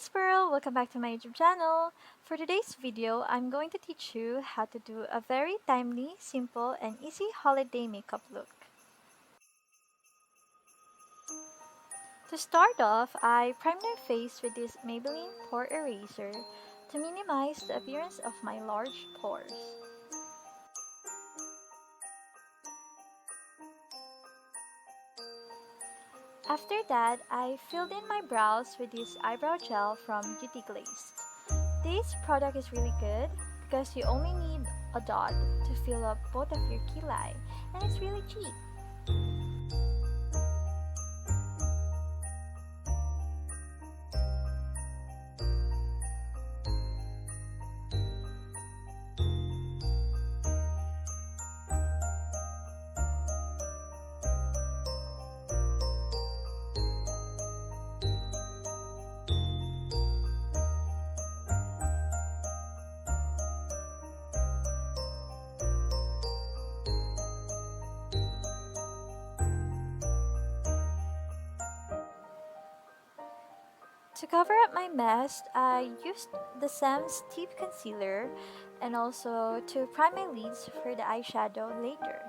Squirrel, welcome back to my YouTube channel. For today's video, I'm going to teach you how to do a very timely, simple, and easy holiday makeup look. To start off, I primed my face with this Maybelline Pore Eraser to minimize the appearance of my large pores. After that, I filled in my brows with this eyebrow gel from Beauty Glaze. This product is really good because you only need a dot to fill up both of your kilai, and it's really cheap. To cover up my mess, I used the Sam's Deep Concealer and also to prime my lids for the eyeshadow later.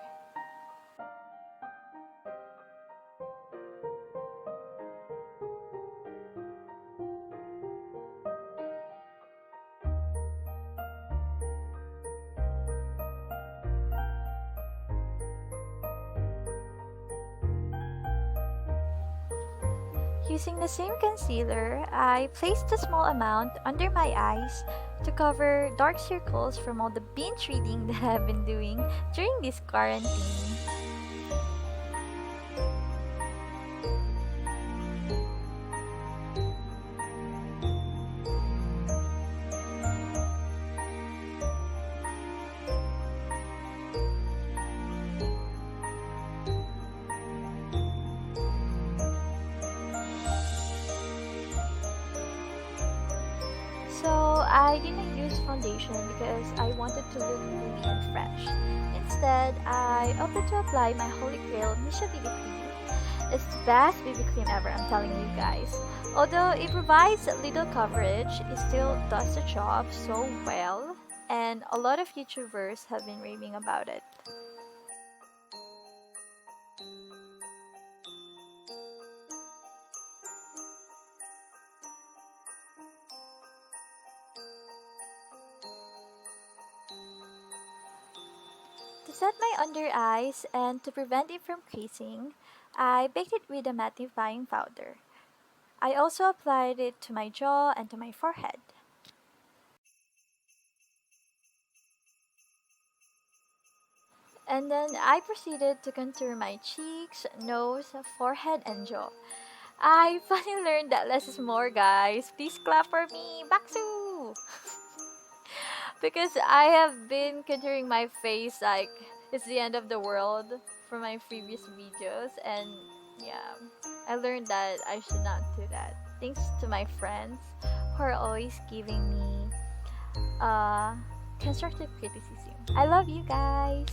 Using the same concealer, I placed a small amount under my eyes to cover dark circles from all the binge reading that I've been doing during this quarantine. So I didn't use foundation because I wanted to look really and fresh. Instead, I opted to apply my Holy Grail Misha BB Cream. It's the best BB cream ever, I'm telling you guys. Although it provides little coverage, it still does the job so well, and a lot of YouTubers have been raving about it. To set my under eyes and to prevent it from creasing, I baked it with a mattifying powder. I also applied it to my jaw and to my forehead. And then I proceeded to contour my cheeks, nose, forehead, and jaw. I finally learned that less is more, guys. Please clap for me. Baksu! Because I have been contouring my face like it's the end of the world for my previous videos, and yeah, I learned that I should not do that. Thanks to my friends who are always giving me uh constructive criticism. I love you guys.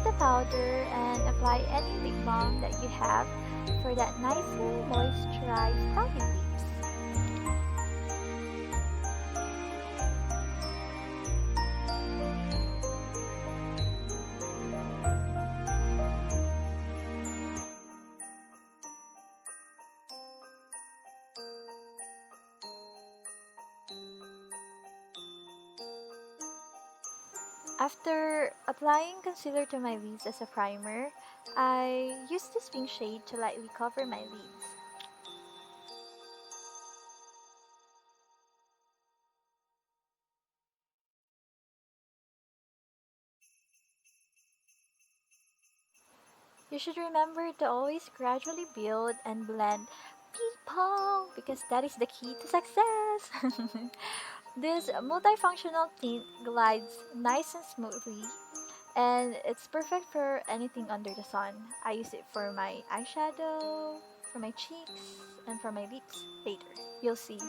Get the powder and apply any lip balm that you have for that nicely moisturized healthy lips. After applying concealer to my lids as a primer, I use this pink shade to lightly cover my lids. You should remember to always gradually build and blend people because that is the key to success. This multifunctional tint glides nice and smoothly and it's perfect for anything under the sun. I use it for my eyeshadow, for my cheeks, and for my lips later. You'll see.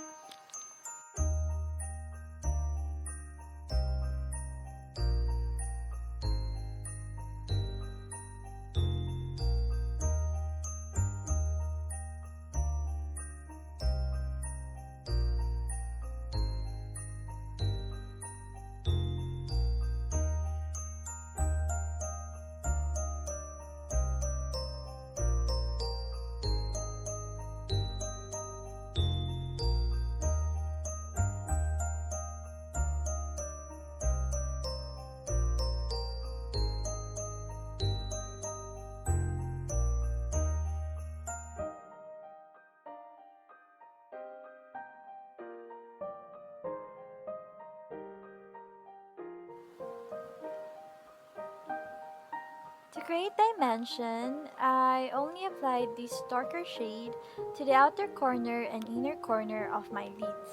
To create dimension, I only applied this darker shade to the outer corner and inner corner of my lids.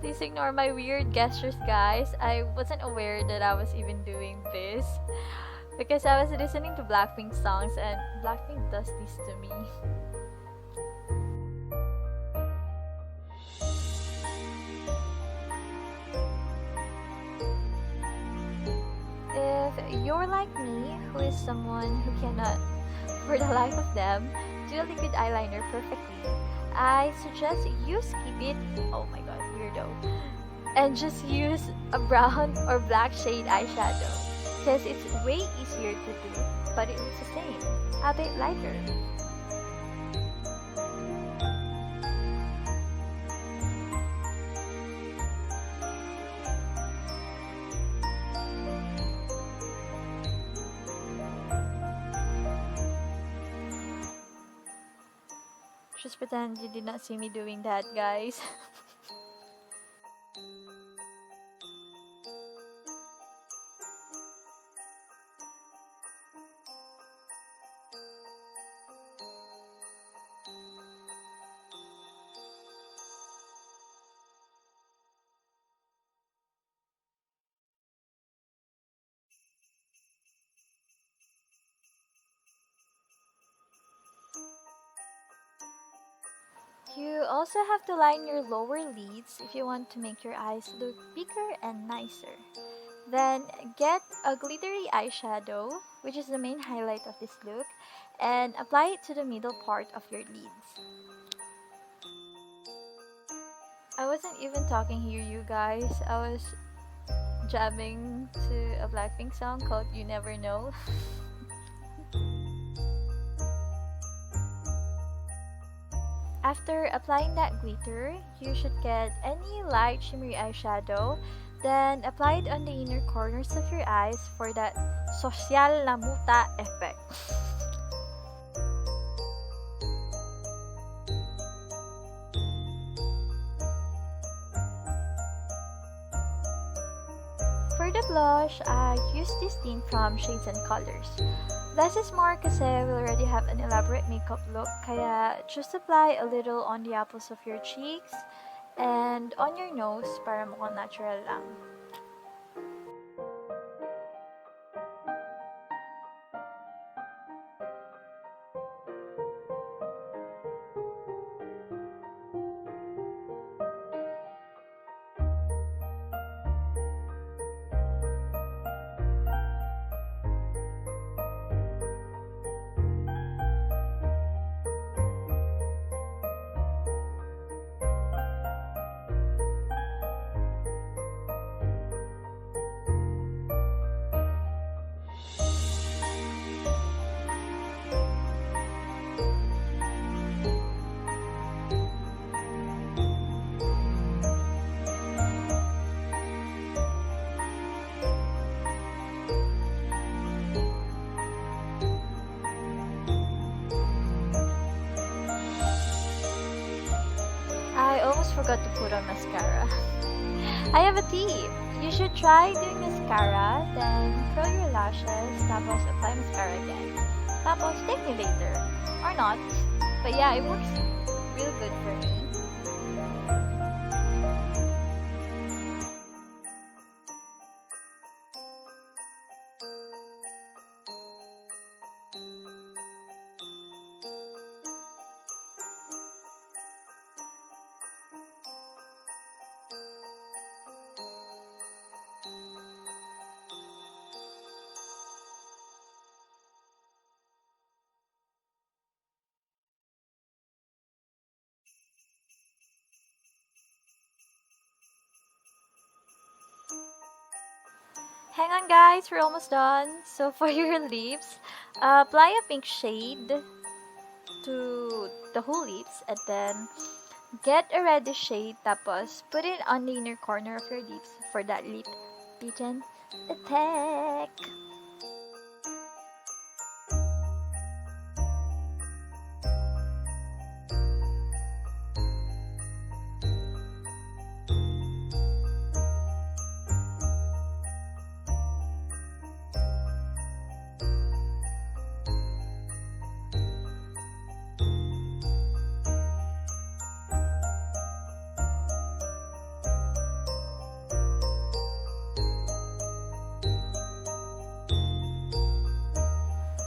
Please ignore my weird gestures, guys. I wasn't aware that I was even doing this because I was listening to Blackpink songs and Blackpink does this to me. If you're like me, who is someone who cannot, for the life of them, do a liquid eyeliner perfectly, I suggest you skip it. Oh my god, weirdo. And just use a brown or black shade eyeshadow because it's way easier to do, but it looks the same, a bit lighter. Just pretend you did not see me doing that, guys. You also have to line your lower lids if you want to make your eyes look bigger and nicer. Then get a glittery eyeshadow, which is the main highlight of this look, and apply it to the middle part of your lids. I wasn't even talking here, you guys. I was jamming to a Blackpink song called You Never Know. After applying that glitter, you should get any light shimmery eyeshadow, then apply it on the inner corners of your eyes for that social na muta effect. For the blush, I use this tint from Shades and Colors. Less is more kasi we already have an elaborate makeup look, kaya just apply a little on the apples of your cheeks and on your nose para mukhang natural lang. almost forgot to put on mascara. I have a tip. You should try doing mascara, then curl your lashes, tapos apply mascara again. Tapos take me later. Or not. But yeah, it works real good for me. Hang on guys, we're almost done. So for your lips, apply a pink shade to the whole lips and then get a reddish shade tapos put it on the inner corner of your lips for that lip pigeon attack.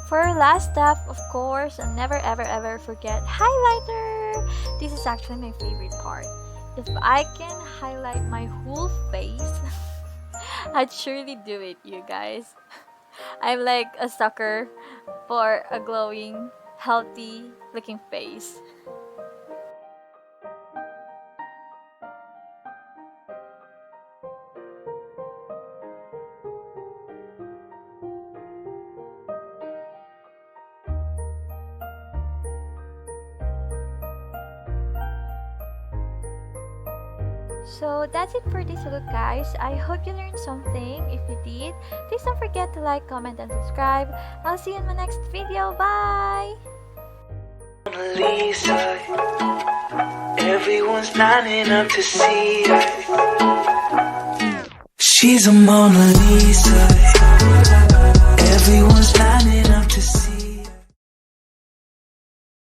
For our last step, of course, and never ever forget highlighter. This is actually my favorite part. If I can highlight my whole face, I'd surely do it, you guys. I'm like a sucker for a glowing, healthy looking face. So that's it for this look, guys. I hope you learned something. If you did, please don't forget to like, comment, and subscribe. I'll see you in my next video. Bye! Lisa, everyone's lining up to see her. She's a Mona Lisa. Everyone's